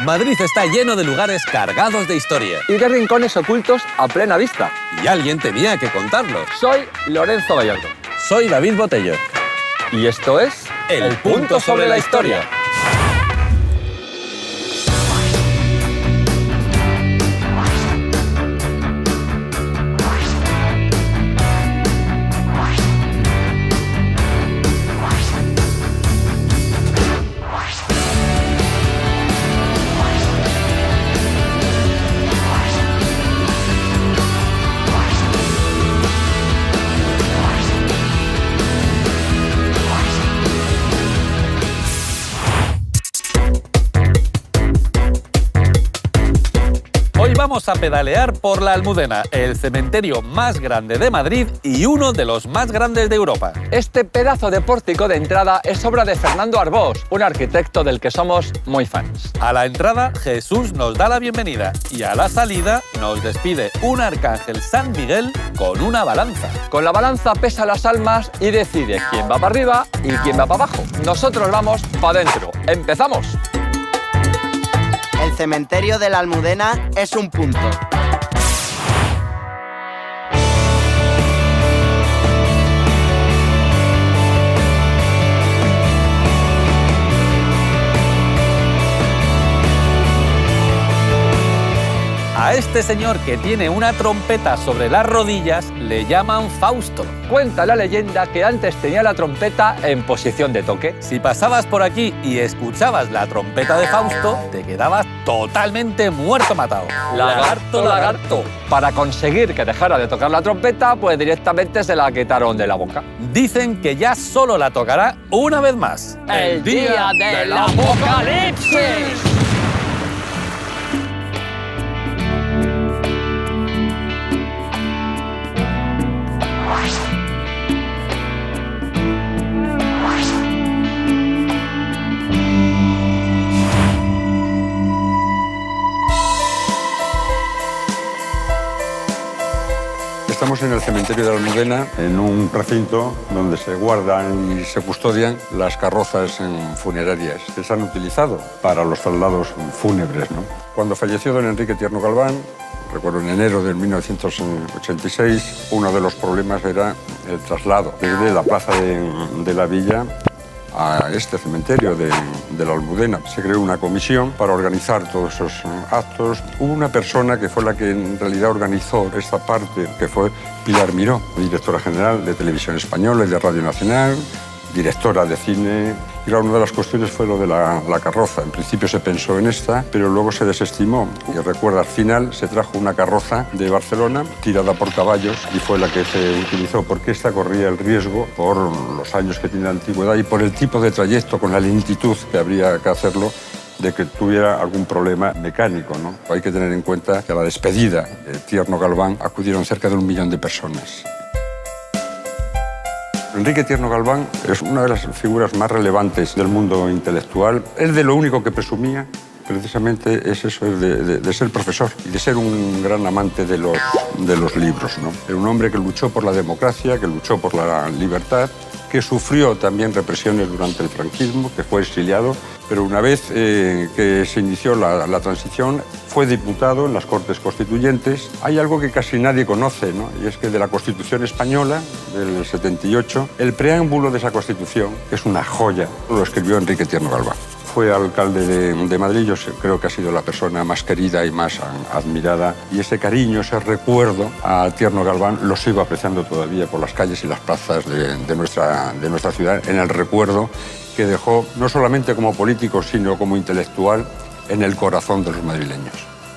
Madrid está lleno de lugares cargados de historia. Y de rincones ocultos a plena vista. Y alguien tenía que contarlo. Soy Lorenzo Gallardo. Soy David Botello. Y esto es El Punto sobre la Historia. Hoy vamos a pedalear por la Almudena, el cementerio más grande de Madrid y uno de los más grandes de Europa. Este pedazo de pórtico de entrada es obra de Fernando Arbós, un arquitecto del que somos muy fans. A la entrada, Jesús nos da la bienvenida y a la salida nos despide un arcángel San Miguel con una balanza. Con la balanza pesa las almas y decide quién va para arriba y quién va para abajo. Nosotros vamos para adentro. ¡Empezamos! El cementerio de la Almudena es un punto. A este señor que tiene una trompeta sobre las rodillas le llaman Fausto. Cuenta la leyenda que antes tenía la trompeta en posición de toque. Si pasabas por aquí y escuchabas la trompeta de Fausto, te quedabas totalmente muerto matado. Lagarto, lagarto. Para conseguir que dejara de tocar la trompeta, pues directamente se la quitaron de la boca. Dicen que ya solo la tocará una vez más. ¡El día del apocalipsis! Estamos en el cementerio de la Almudena, en un recinto donde se guardan y se custodian las carrozas funerarias que se han utilizado para los traslados fúnebres, ¿no? Cuando falleció don Enrique Tierno Galván, recuerdo en enero de 1986, uno de los problemas era el traslado desde la plaza de la Villa a este cementerio de la Almudena. Se creó una comisión para organizar todos esos actos. Hubo una persona que fue la que en realidad organizó esta parte, que fue Pilar Miró, directora general de Televisión Española y de Radio Nacional, directora de cine. Y claro, una de las cuestiones fue lo de la carroza. En principio se pensó en esta, pero luego se desestimó. Y recuerda, al final se trajo una carroza de Barcelona tirada por caballos y fue la que se utilizó porque esta corría el riesgo, por los años que tiene de antigüedad y por el tipo de trayecto, con la lentitud que habría que hacerlo, de que tuviera algún problema mecánico, ¿no? Hay que tener en cuenta que a la despedida de Tierno Galván acudieron cerca de 1 millón de personas. Enrique Tierno Galván es una de las figuras más relevantes del mundo intelectual. Él de lo único que presumía precisamente es eso, de ser profesor y de ser un gran amante de los libros, ¿no? Era un hombre que luchó por la democracia, que luchó por la libertad, que sufrió también represiones durante el franquismo, que fue exiliado, pero una vez que se inició la transición, fue diputado en las Cortes Constituyentes. Hay algo que casi nadie conoce, ¿no? Y es que de la Constitución Española del 78, el preámbulo de esa Constitución, que es una joya, lo escribió Enrique Tierno Galván. Fue alcalde de Madrid, yo creo que ha sido la persona más querida y más admirada. Y ese cariño, ese recuerdo a Tierno Galván lo sigo apreciando todavía por las calles y las plazas de nuestra ciudad, en el recuerdo que dejó no solamente como político, sino como intelectual en el corazón de los madrileños.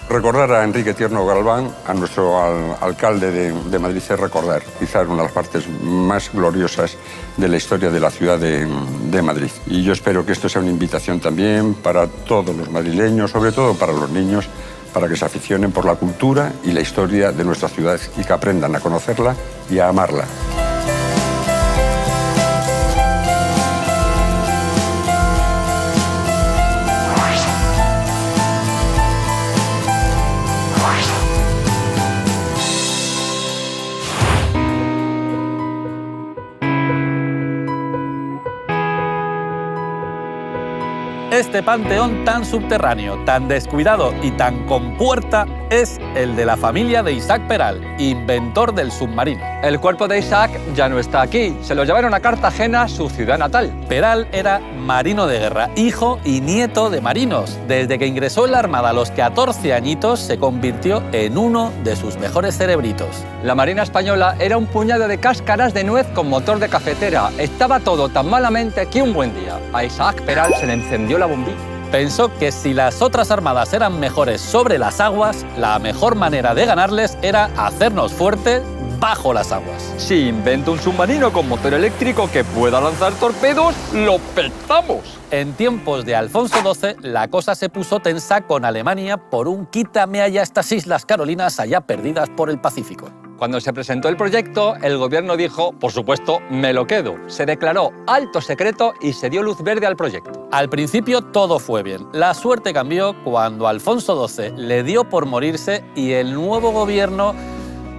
Recordar a Enrique Tierno Galván, a nuestro alcalde de Madrid, es recordar quizás una de las partes más gloriosas de la historia de la ciudad de Madrid. Y yo espero que esto sea una invitación también para todos los madrileños, sobre todo para los niños, para que se aficionen por la cultura y la historia de nuestra ciudad y que aprendan a conocerla y a amarla. este panteón tan subterráneo, tan descuidado y tan compuerta es el de la familia de Isaac Peral, inventor del submarino. El cuerpo de Isaac ya no está aquí, se lo llevaron a Cartagena, su ciudad natal. Peral era marino de guerra, hijo y nieto de marinos. Desde que ingresó en la Armada a los 14 añitos, se convirtió en uno de sus mejores cerebritos. La Marina Española era un puñado de cáscaras de nuez con motor de cafetera. Estaba todo tan malamente que un buen día a Isaac Peral se le encendió la bombilla. Pensó que si las otras armadas eran mejores sobre las aguas, la mejor manera de ganarles era hacernos fuertes bajo las aguas. Si invento un submarino con motor eléctrico que pueda lanzar torpedos, ¡lo petamos! En tiempos de Alfonso XII, la cosa se puso tensa con Alemania por un quítame allá estas Islas Carolinas allá perdidas por el Pacífico. Cuando se presentó el proyecto, el gobierno dijo, por supuesto, me lo quedo. Se declaró alto secreto y se dio luz verde al proyecto. Al principio todo fue bien. La suerte cambió cuando Alfonso XII le dio por morirse y el nuevo gobierno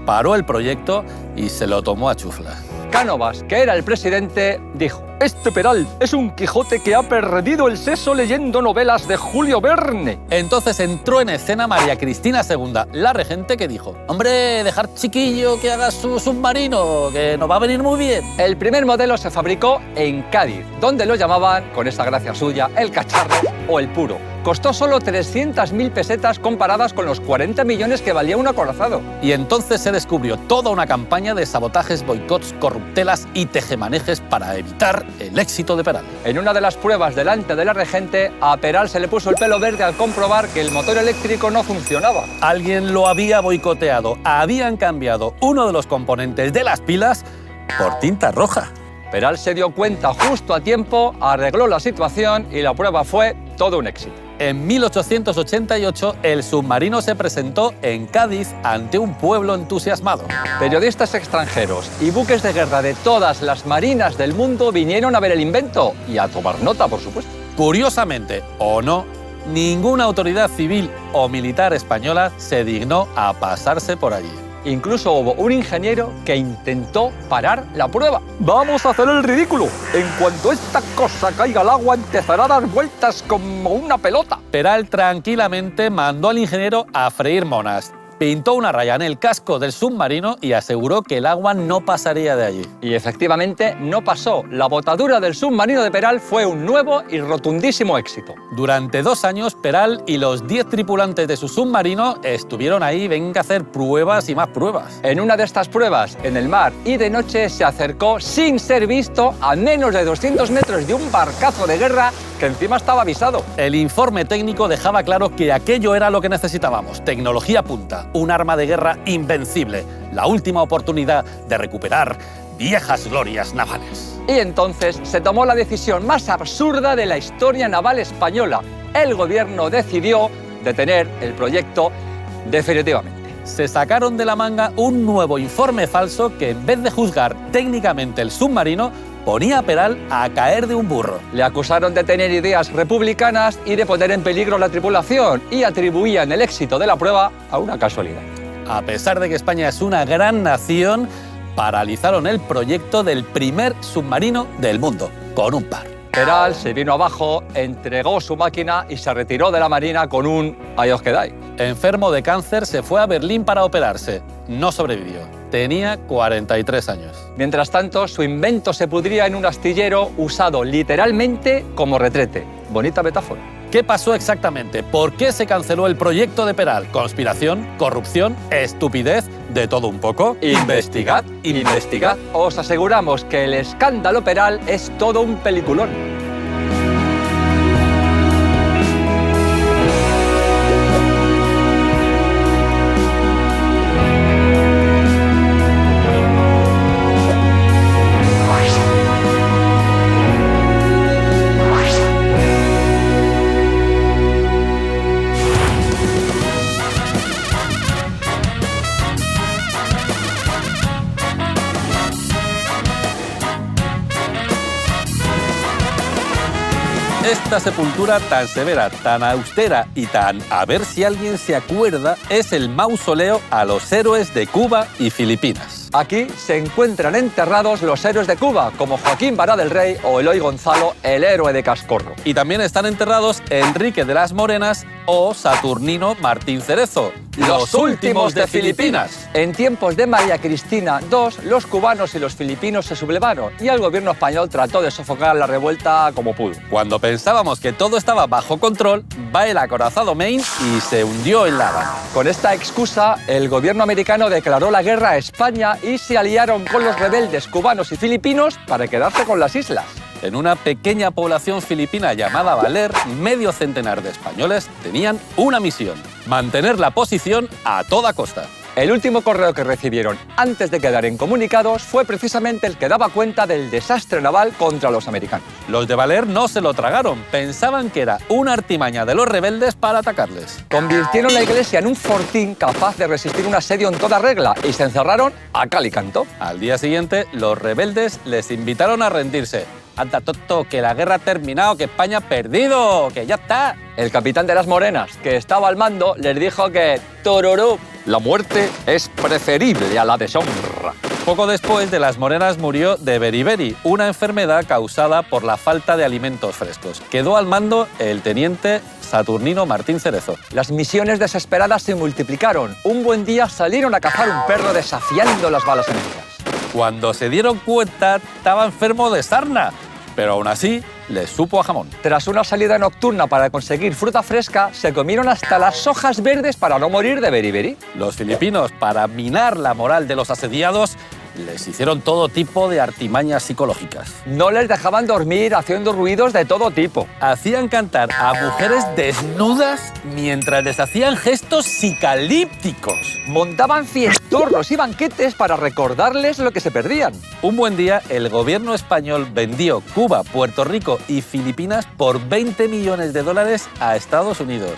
paró el proyecto y se lo tomó a chufla. Cánovas, que era el presidente, dijo, este Peral es un Quijote que ha perdido el seso leyendo novelas de Julio Verne. Entonces entró en escena María Cristina II, la regente, que dijo, hombre, dejar chiquillo que haga su submarino, que nos va a venir muy bien. El primer modelo se fabricó en Cádiz, donde lo llamaban, con esa gracia suya, el cacharro o el puro. Costó solo 300.000 pesetas comparadas con los 40 millones que valía un acorazado. Y entonces se descubrió toda una campaña de sabotajes, boicots, corruptelas y tejemanejes para evitar el éxito de Peral. En una de las pruebas delante de la regente, a Peral se le puso el pelo verde al comprobar que el motor eléctrico no funcionaba. Alguien lo había boicoteado, habían cambiado uno de los componentes de las pilas por tinta roja. Peral se dio cuenta justo a tiempo, arregló la situación y la prueba fue todo un éxito. En 1888, el submarino se presentó en Cádiz ante un pueblo entusiasmado. Periodistas extranjeros y buques de guerra de todas las marinas del mundo vinieron a ver el invento y a tomar nota, por supuesto. Curiosamente, o no, ninguna autoridad civil o militar española se dignó a pasarse por allí. Incluso hubo un ingeniero que intentó parar la prueba. ¡Vamos a hacer el ridículo! En cuanto esta cosa caiga al agua, empezará a dar vueltas como una pelota. Peral tranquilamente mandó al ingeniero a freír monas. Pintó una raya en el casco del submarino y aseguró que el agua no pasaría de allí. Y efectivamente no pasó. La botadura del submarino de Peral fue un nuevo y rotundísimo éxito. Durante 2 años, Peral y los 10 tripulantes de su submarino estuvieron ahí, venga a hacer pruebas y más pruebas. En una de estas pruebas, en el mar y de noche, se acercó sin ser visto a menos de 200 metros de un barcazo de guerra que encima estaba avisado. El informe técnico dejaba claro que aquello era lo que necesitábamos, tecnología punta, un arma de guerra invencible, la última oportunidad de recuperar viejas glorias navales. Y entonces se tomó la decisión más absurda de la historia naval española. El gobierno decidió detener el proyecto definitivamente. Se sacaron de la manga un nuevo informe falso que, en vez de juzgar técnicamente el submarino, ponía a Peral a caer de un burro. Le acusaron de tener ideas republicanas y de poner en peligro la tripulación y atribuían el éxito de la prueba a una casualidad. A pesar de que España es una gran nación, paralizaron el proyecto del primer submarino del mundo, con un par. Peral se vino abajo, entregó su máquina y se retiró de la Marina con un «ahí os quedáis». Enfermo de cáncer, se fue a Berlín para operarse. No sobrevivió. Tenía 43 años. Mientras tanto, su invento se pudría en un astillero usado literalmente como retrete. Bonita metáfora. ¿Qué pasó exactamente? ¿Por qué se canceló el proyecto de Peral? ¿Conspiración? ¿Corrupción? ¿Estupidez? ¿De todo un poco? Investigad, investigad. Os aseguramos que el escándalo Peral es todo un peliculón. Esta sepultura tan severa, tan austera y tan a ver si alguien se acuerda es el mausoleo a los héroes de Cuba y Filipinas. Aquí se encuentran enterrados los héroes de Cuba, como Joaquín Vara del Rey o Eloy Gonzalo, el héroe de Cascorro. Y también están enterrados Enrique de las Morenas o Saturnino Martín Cerezo, los últimos de Filipinas. En tiempos de María Cristina II, los cubanos y los filipinos se sublevaron y el gobierno español trató de sofocar la revuelta como pudo. Cuando pensábamos que todo estaba bajo control, va el acorazado Maine y se hundió en La Habana. Con esta excusa, el gobierno americano declaró la guerra a España y se aliaron con los rebeldes cubanos y filipinos para quedarse con las islas. En una pequeña población filipina llamada Valer, medio centenar de españoles tenían una misión: mantener la posición a toda costa. El último correo que recibieron antes de quedar incomunicados fue precisamente el que daba cuenta del desastre naval contra los americanos. Los de Valer no se lo tragaron, pensaban que era una artimaña de los rebeldes para atacarles. Convirtieron la iglesia en un fortín capaz de resistir un asedio en toda regla y se encerraron a cal y canto. Al día siguiente, los rebeldes les invitaron a rendirse. Anda, Toto, que la guerra ha terminado, que España ha perdido, que ya está. El capitán de las Morenas, que estaba al mando, les dijo que tororó, la muerte es preferible a la deshonra. Poco después de las Morenas murió de beriberi, una enfermedad causada por la falta de alimentos frescos. Quedó al mando el teniente Saturnino Martín Cerezo. Las misiones desesperadas se multiplicaron. Un buen día salieron a cazar un perro desafiando las balas enemigas. Cuando se dieron cuenta, estaba enfermo de sarna, pero aún así les supo a jamón. Tras una salida nocturna para conseguir fruta fresca, se comieron hasta las hojas verdes para no morir de beriberi. Los filipinos, para minar la moral de los asediados, les hicieron todo tipo de artimañas psicológicas. No les dejaban dormir haciendo ruidos de todo tipo. Hacían cantar a mujeres desnudas mientras les hacían gestos psicalípticos. Montaban fiestorros y banquetes para recordarles lo que se perdían. Un buen día, el gobierno español vendió Cuba, Puerto Rico y Filipinas por $20 millones a Estados Unidos.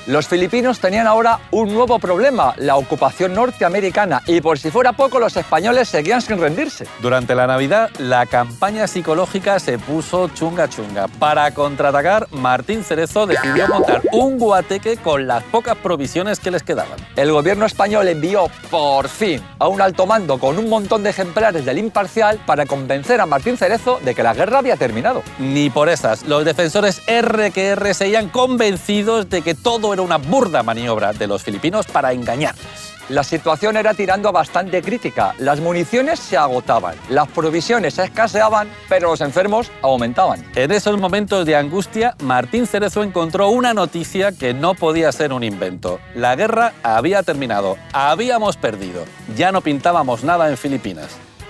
Los filipinos tenían ahora un nuevo problema, la ocupación norteamericana, y por si fuera poco, los españoles seguían sin rendirse. Durante la Navidad, la campaña psicológica se puso chunga chunga. Para contraatacar, Martín Cerezo decidió montar un guateque con las pocas provisiones que les quedaban. El gobierno español envió, por fin, a un alto mando con un montón de ejemplares del Imparcial para convencer a Martín Cerezo de que la guerra había terminado. Ni por esas, los defensores RQR seguían convencidos de que todo era una burda maniobra de los filipinos para engañarles. La situación era tirando a bastante crítica. Las municiones se agotaban, las provisiones escaseaban, pero los enfermos aumentaban. En esos momentos de angustia, Martín Cerezo encontró una noticia que no podía ser un invento. La guerra había terminado, habíamos perdido, ya no pintábamos nada en Filipinas.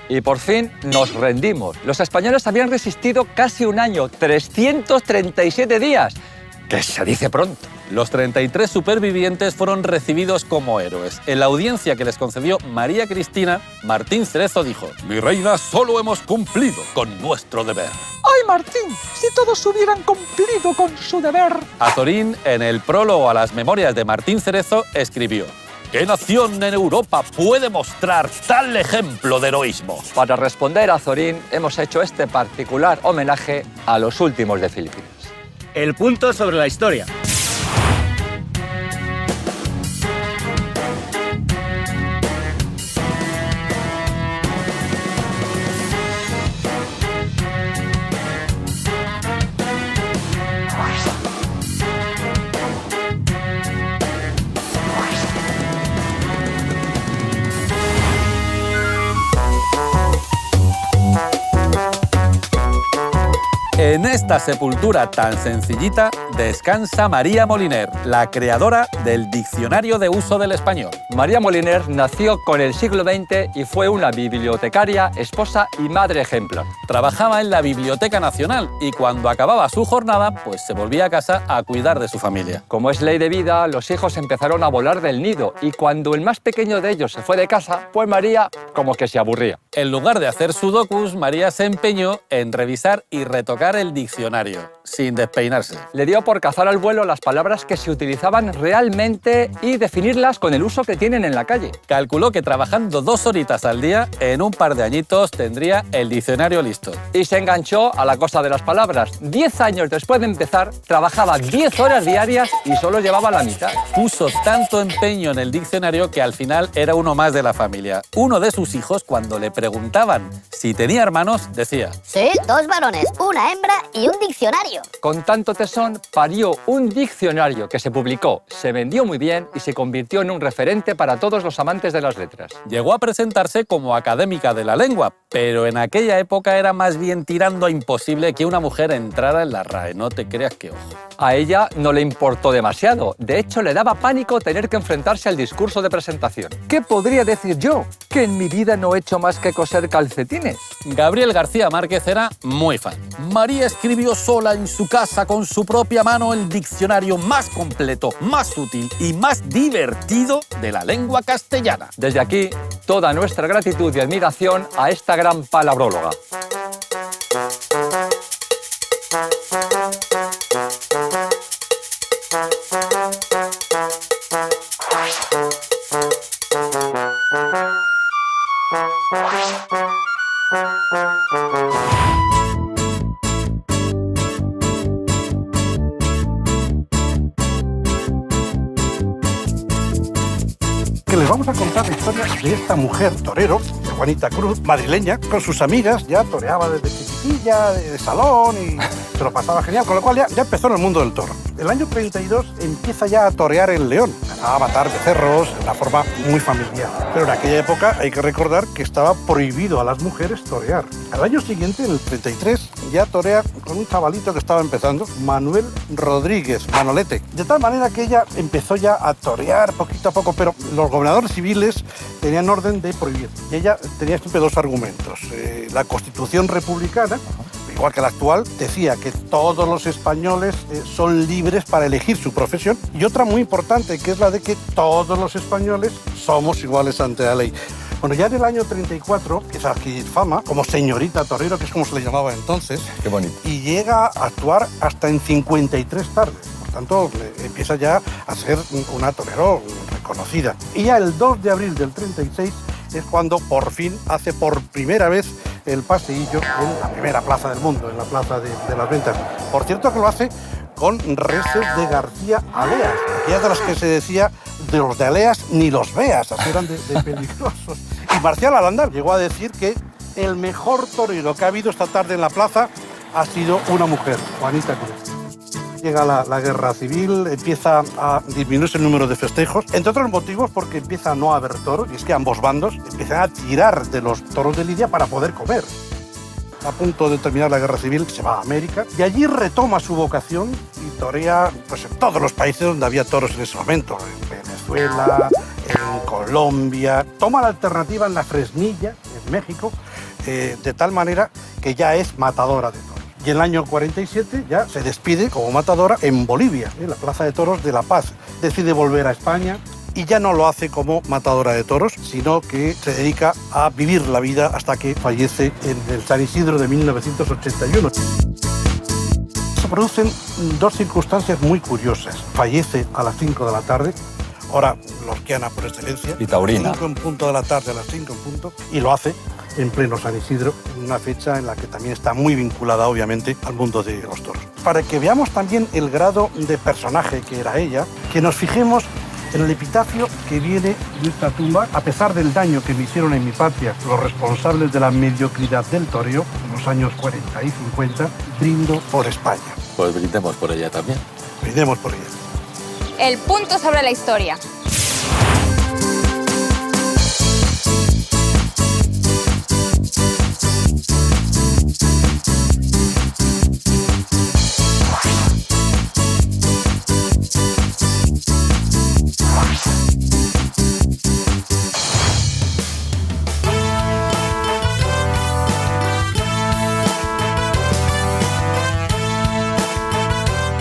Y por fin nos rendimos. Los españoles habían resistido casi un año, 337 días, que se dice pronto. Los 33 supervivientes fueron recibidos como héroes. En la audiencia que les concedió María Cristina, Martín Cerezo dijo: «Mi reina, solo hemos cumplido con nuestro deber». ¡Ay, Martín! Si todos hubieran cumplido con su deber. Azorín, en el prólogo a las memorias de Martín Cerezo, escribió: ¿qué nación en Europa puede mostrar tal ejemplo de heroísmo? Para responder a Azorín, hemos hecho este particular homenaje a los últimos de Filipinas. El punto sobre la historia. En esta sepultura tan sencillita descansa María Moliner, la creadora del Diccionario de Uso del Español. María Moliner nació con el siglo XX y fue una bibliotecaria, esposa y madre ejemplar. Trabajaba en la Biblioteca Nacional y cuando acababa su jornada, pues se volvía a casa a cuidar de su familia. Como es ley de vida, los hijos empezaron a volar del nido y cuando el más pequeño de ellos se fue de casa, pues María como que se aburría. En lugar de hacer sudokus, María se empeñó en revisar y retocar el diccionario. sin despeinarse. Le dio por cazar al vuelo las palabras que se utilizaban realmente y definirlas con el uso que tienen en la calle. Calculó que trabajando 2 horitas al día, en un par de añitos tendría el diccionario listo. Y se enganchó a la cosa de las palabras. 10 años después de empezar, trabajaba 10 horas diarias y solo llevaba la mitad. Puso tanto empeño en el diccionario que al final era uno más de la familia. Uno de sus hijos, cuando le preguntaban si tenía hermanos, decía: Sí, 2 varones, una hembra y un diccionario. Con tanto tesón, parió un diccionario que se publicó, se vendió muy bien y se convirtió en un referente para todos los amantes de las letras. Llegó a presentarse como académica de la lengua, pero en aquella época era más bien tirando a imposible que una mujer entrara en la RAE, no te creas que ojo. A ella no le importó demasiado, de hecho le daba pánico tener que enfrentarse al discurso de presentación. ¿Qué podría decir yo? ¿Que en mi vida no he hecho más que coser calcetines? Gabriel García Márquez era muy fan. María escribió sola en su casa con su propia mano el diccionario más completo, más útil y más divertido de la lengua castellana. Desde aquí, toda nuestra gratitud y admiración a esta gran palabróloga. Que les vamos a contar la historia de esta mujer torero, de Juanita Cruz, madrileña, con sus amigas, ya toreaba desde chiquitilla, de salón, y se lo pasaba genial, con lo cual ya empezó en el mundo del toro. El año 32 empieza ya a torear en León, a matar becerros de una forma muy familiar. Pero en aquella época hay que recordar que estaba prohibido a las mujeres torear. Al año siguiente, en el 33, ya torea con un chavalito que estaba empezando, Manuel Rodríguez, Manolete. De tal manera que ella empezó ya a torear poquito a poco, pero los gobernadores civiles tenían orden de prohibir. Y ella tenía siempre 2 argumentos. La Constitución republicana, igual que la actual, decía que todos los españoles son libres para elegir su profesión. Y otra muy importante, que es la de que todos los españoles somos iguales ante la ley. Bueno, ya en el año 34 empieza a adquirir fama como señorita torero, que es como se le llamaba entonces. Qué bonito. Y llega a actuar hasta en 53 tardes. Por tanto, empieza ya a ser una torero reconocida. Y ya el 2 de abril del 36 es cuando por fin hace por primera vez el paseillo en la primera plaza del mundo, en la Plaza de las Ventas. Por cierto que lo hace con reses de García Aleas, aquellas de las que se decía de los de Aleas ni los veas, así eran de peligrosos. Y Marcial Alandar llegó a decir que el mejor torero que ha habido esta tarde en la plaza ha sido una mujer, Juanita Cruz. Llega la guerra civil, empieza a disminuirse el número de festejos, entre otros motivos porque empieza a no haber toros, y es que ambos bandos empiezan a tirar de los toros de lidia para poder comer. A punto de terminar la guerra civil, se va a América y allí retoma su vocación y torea pues, en todos los países donde había toros en ese momento, en Venezuela, en Colombia. Toma la alternativa en la Fresnilla, en México, de tal manera que ya es matadora de toros. Y en el año 47 ya se despide como matadora en Bolivia, en la Plaza de Toros de La Paz. Decide volver a España y ya no lo hace como matadora de toros, sino que se dedica a vivir la vida hasta que fallece en el San Isidro de 1981. Se producen 2 circunstancias muy curiosas. Fallece a las 5 de la tarde, hora lorquiana por excelencia. Y taurina. 5 en punto de la tarde, a las 5 en punto, y lo hace en pleno San Isidro, en una fecha en la que también está muy vinculada, obviamente, al mundo de los toros. Para que veamos también el grado de personaje que era ella, que nos fijemos en el epitafio que viene de esta tumba: a pesar del daño que me hicieron en mi patria los responsables de la mediocridad del toreo en los años 40 y 50, brindo por España. Pues brindemos por ella también. Brindemos por ella. El punto sobre la historia.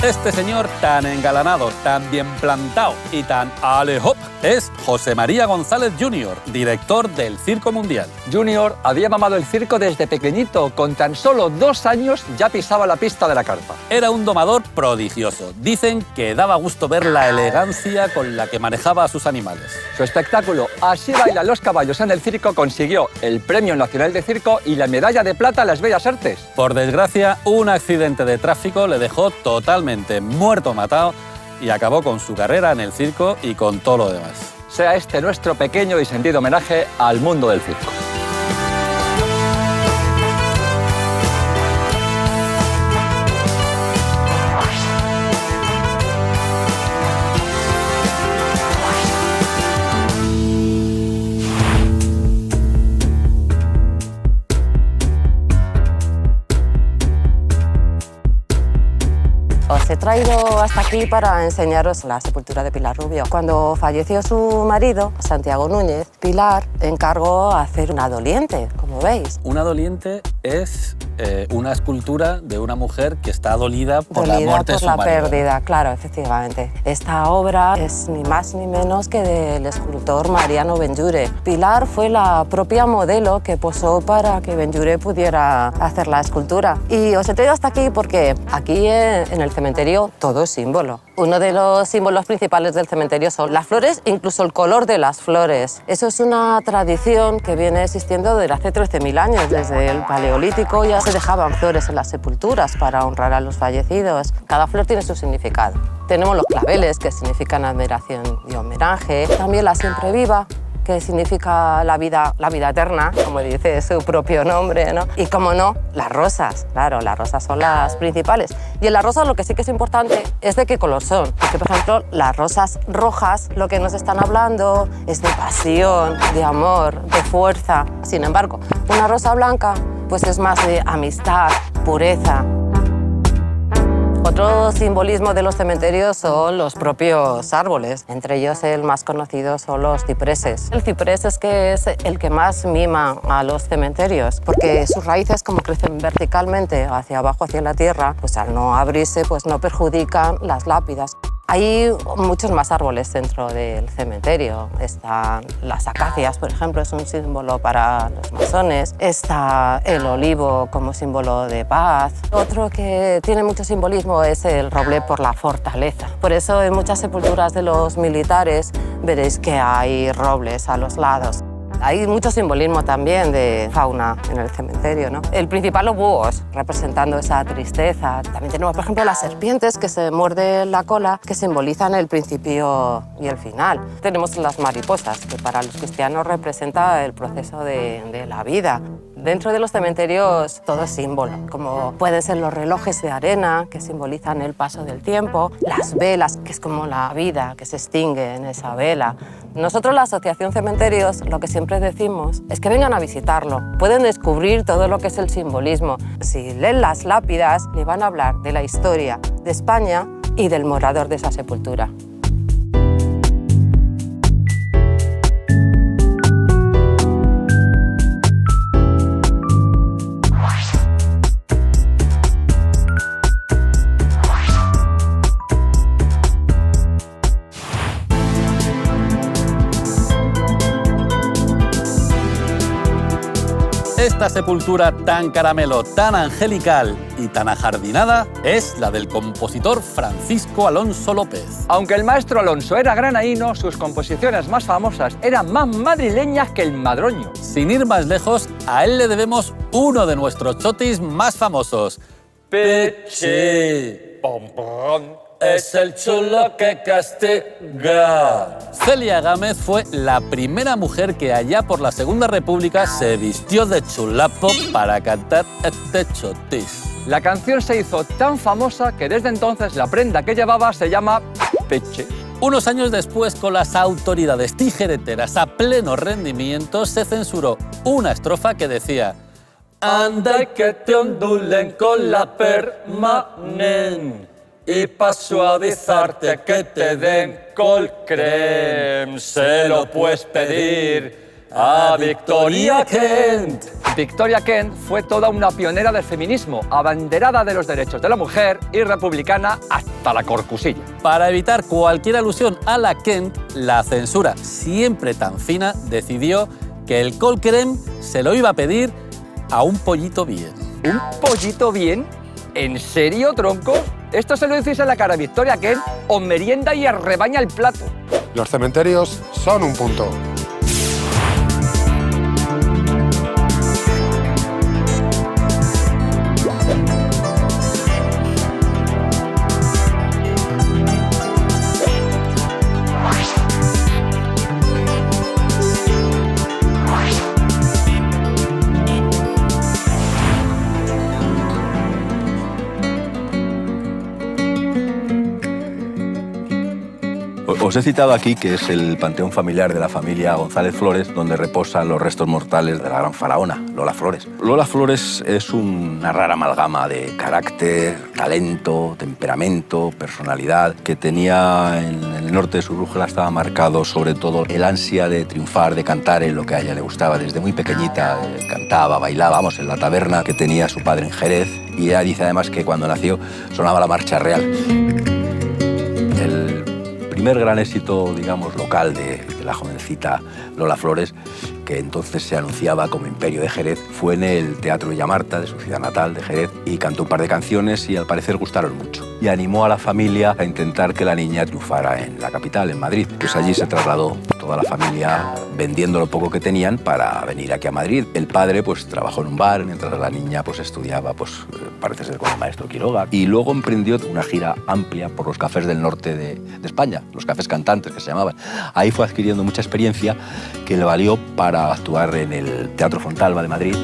Este señor tan engalanado, tan bien plantado y tan alejop es José María González Jr., director del Circo Mundial. Junior había mamado el circo desde pequeñito. Con tan solo 2 años ya pisaba la pista de la carpa. Era un domador prodigioso. Dicen que daba gusto ver la elegancia con la que manejaba a sus animales. Su espectáculo Así bailan los caballos en el circo consiguió el Premio Nacional de Circo y la medalla de plata a las Bellas Artes. Por desgracia, un accidente de tráfico le dejó totalmente muerto matado y acabó con su carrera en el circo y con todo lo demás. Sea este nuestro pequeño y sentido homenaje al mundo del circo. Os he traído hasta aquí para enseñaros la sepultura de Pilar Rubio. Cuando falleció su marido, Santiago Núñez, Pilar encargó hacer una doliente, como veis. Una doliente es una escultura de una mujer que está dolida por la muerte de su marido. Por la pérdida, claro, efectivamente. Esta obra es ni más ni menos que del escultor Mariano Benlliure. Pilar fue la propia modelo que posó para que Benlliure pudiera hacer la escultura. Y os he traído hasta aquí porque aquí en el cementerio todo es símbolo. Uno de los símbolos principales del cementerio son las flores, incluso el color de las flores. Eso es una tradición que viene existiendo desde hace 13.000 años. Desde el Paleolítico ya se dejaban flores en las sepulturas para honrar a los fallecidos. Cada flor tiene su significado. Tenemos los claveles, que significan admiración y homenaje. También la siempre viva, que significa la vida eterna, como dice su propio nombre, ¿no? Y, como no, las rosas. Claro, las rosas son las principales. Y en las rosas lo que sí que es importante es de qué color son. Porque, por ejemplo, las rosas rojas lo que nos están hablando es de pasión, de amor, de fuerza. Sin embargo, una rosa blanca pues es más de amistad, pureza. Otro simbolismo de los cementerios son los propios árboles. Entre ellos el más conocido son los cipreses. El ciprés es el que más mima a los cementerios, porque sus raíces, como crecen verticalmente hacia abajo, hacia la tierra, pues al no abrirse pues no perjudican las lápidas. Hay muchos más árboles dentro del cementerio. Están las acacias, por ejemplo, es un símbolo para los masones. Está el olivo como símbolo de paz. Otro que tiene mucho simbolismo es el roble por la fortaleza. Por eso en muchas sepulturas de los militares veréis que hay robles a los lados. Hay mucho simbolismo también de fauna en el cementerio, ¿no? El principal, los búhos, representando esa tristeza. También tenemos, por ejemplo, las serpientes que se muerden la cola, que simbolizan el principio y el final. Tenemos las mariposas, que para los cristianos representa el proceso de la vida. Dentro de los cementerios todo es símbolo, como pueden ser los relojes de arena, que simbolizan el paso del tiempo, las velas, que es como la vida que se extingue en esa vela. Nosotros, la Asociación Cementerios, lo que siempre decimos es que vengan a visitarlo. Pueden descubrir todo lo que es el simbolismo. Si leen las lápidas, le van a hablar de la historia de España y del morador de esa sepultura. Esta sepultura tan caramelo, tan angelical y tan ajardinada es la del compositor Francisco Alonso López. Aunque el maestro Alonso era granaíno, sus composiciones más famosas eran más madrileñas que el madroño. Sin ir más lejos, a él le debemos uno de nuestros chotis más famosos. Peche, pom, pom, es el chulo que castiga. Celia Gámez fue la primera mujer que allá por la Segunda República se vistió de chulapo para cantar este chotis. La canción se hizo tan famosa que desde entonces la prenda que llevaba se llama peche. Unos años después, con las autoridades tijereteras a pleno rendimiento, se censuró una estrofa que decía: anda y que te ondulen con la permanent, y pa' suavizarte que te den col creme, se lo puedes pedir ¡A Victoria Kent! Victoria Kent fue toda una pionera del feminismo, abanderada de los derechos de la mujer y republicana hasta la corcusilla. Para evitar cualquier alusión a la Kent, la censura, siempre tan fina, decidió que el cold creme se lo iba a pedir a un pollito bien. ¿Un pollito bien? ¿En serio, tronco? ¿Esto se lo decís en la cara a Victoria Kent o merienda y arrebaña el plato? Los cementerios son un punto. Os he citado aquí que es el panteón familiar de la familia González Flores, donde reposan los restos mortales de la gran faraona, Lola Flores. Lola Flores es una rara amalgama de carácter, talento, temperamento, personalidad, que tenía en el norte de su brújula estaba marcado sobre todo el ansia de triunfar, de cantar en lo que a ella le gustaba. Desde muy pequeñita cantaba, bailaba, vamos, en la taberna que tenía su padre en Jerez, y ella dice además que cuando nació sonaba la marcha real. El primer gran éxito, digamos, local de la jovencita Lola Flores, que entonces se anunciaba como Imperio de Jerez, fue en el Teatro Villamarta de su ciudad natal, de Jerez, y cantó un par de canciones y al parecer gustaron mucho. Y animó a la familia a intentar que la niña triunfara en la capital, en Madrid. Pues allí se trasladó toda la familia vendiendo lo poco que tenían para venir aquí a Madrid. El padre pues trabajó en un bar, mientras la niña pues estudiaba, pues parece ser con el maestro Quiroga. Y luego emprendió una gira amplia por los cafés del norte de España, los cafés cantantes que se llamaban. Ahí fue adquiriendo mucha experiencia que le valió para actuar en el Teatro Fontalba de Madrid.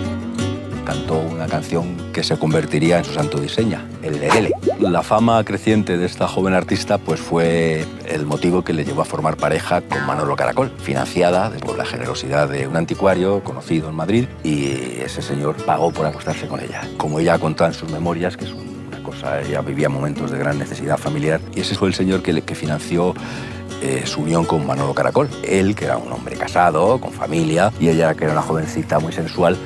Cantó una canción que se convertiría en su santo de seña, el Lerele. La fama creciente de esta joven artista pues fue el motivo que le llevó a formar pareja con Manolo Caracol, financiada por la generosidad de un anticuario conocido en Madrid, y ese señor pagó por acostarse con ella. Como ella contó en sus memorias, que es una cosa, ella vivía momentos de gran necesidad familiar, y ese fue el señor que financió su unión con Manolo Caracol. Él, que era un hombre casado, con familia, y ella, que era una jovencita muy sensual,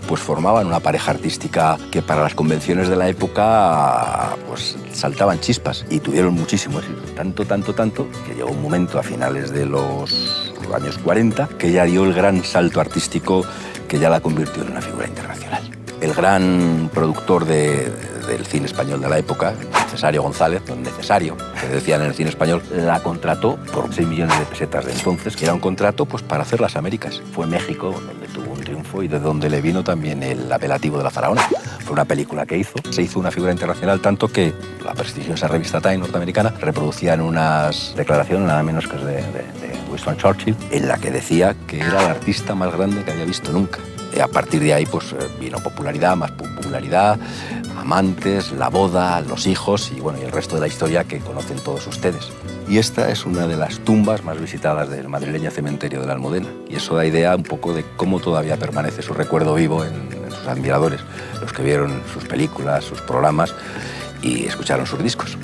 pues formaban una pareja artística que para las convenciones de la época pues saltaban chispas, y tuvieron muchísimo éxito. Tanto, que llegó un momento a finales de los años 40 que ella dio el gran salto artístico que ya la convirtió en una figura internacional. El gran productor del cine español de la época, Cesario González, don Necesario, que decían en el cine español, la contrató por 6 millones de pesetas de entonces, que era un contrato pues para hacer las Américas. Fue en México donde tuvo un triunfo y de donde le vino también el apelativo de la faraona. Fue una película que hizo, se hizo una figura internacional, tanto que la prestigiosa revista Time norteamericana reproducía en unas declaraciones nada menos que de Winston Churchill, en la que decía que era la artista más grande que había visto nunca. A partir de ahí pues vino popularidad, más popularidad, amantes, la boda, los hijos y bueno, y el resto de la historia que conocen todos ustedes. Y esta es una de las tumbas más visitadas del madrileño cementerio de la Almudena, y eso da idea un poco de cómo todavía permanece su recuerdo vivo en sus admiradores, los que vieron sus películas, sus programas y escucharon sus discos.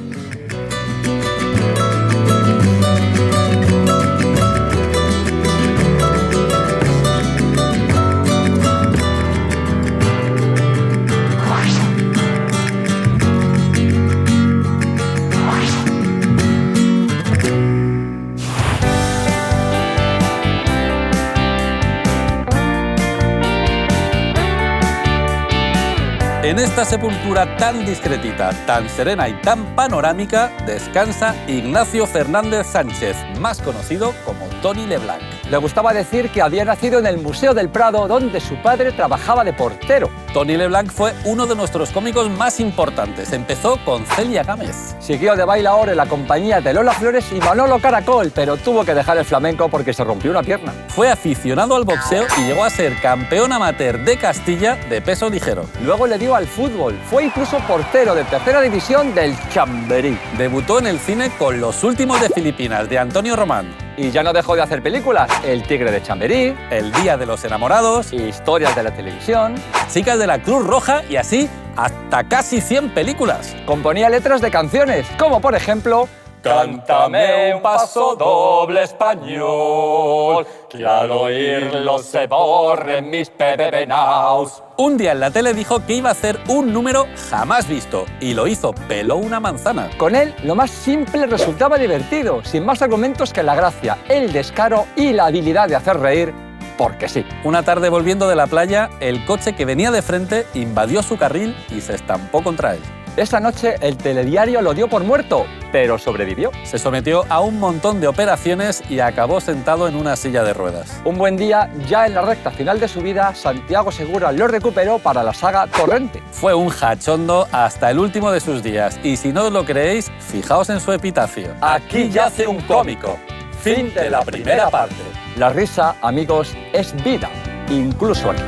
En esta sepultura tan discretita, tan serena y tan panorámica, descansa Ignacio Fernández Sánchez, más conocido como Tony LeBlanc. Le gustaba decir que había nacido en el Museo del Prado, donde su padre trabajaba de portero. Tony LeBlanc fue uno de nuestros cómicos más importantes. Empezó con Celia Gámez. Siguió de bailaor en la compañía de Lola Flores y Manolo Caracol, pero tuvo que dejar el flamenco porque se rompió una pierna. Fue aficionado al boxeo y llegó a ser campeón amateur de Castilla de peso ligero. Luego le dio al fútbol. Fue incluso portero de tercera división del Chamberí. Debutó en el cine con Los últimos de Filipinas, de Antonio Román. Y ya no dejó de hacer películas. El Tigre de Chamberí, El Día de los Enamorados, Historias de la televisión, Chicas de la Cruz Roja y así hasta casi 100 películas. Componía letras de canciones, como por ejemplo Cántame un paso doble español, que al oírlo se borren mis pebebenaos. Un día en la tele dijo que iba a hacer un número jamás visto y lo hizo, peló una manzana. Con él, lo más simple resultaba divertido, sin más argumentos que la gracia, el descaro y la habilidad de hacer reír, porque sí. Una tarde volviendo de la playa, el coche que venía de frente invadió su carril y se estampó contra él. Esa noche el telediario lo dio por muerto, pero sobrevivió. Se sometió a un montón de operaciones y acabó sentado en una silla de ruedas. Un buen día, ya en la recta final de su vida, Santiago Segura lo recuperó para la saga Torrente. Fue un jachondo hasta el último de sus días y si no lo creéis, fijaos en su epitafio. Aquí yace un cómico. Fin de la primera parte. La risa, amigos, es vida, incluso aquí.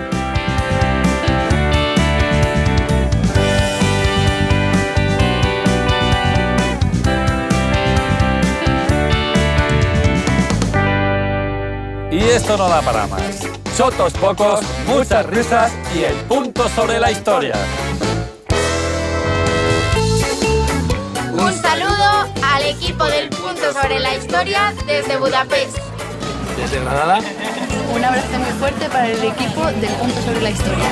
Y esto no da para más. Chotos pocos, muchas risas y el punto sobre la historia. Un saludo al equipo del Punto sobre la Historia desde Budapest. Desde Granada. Un abrazo muy fuerte para el equipo del Punto sobre la Historia.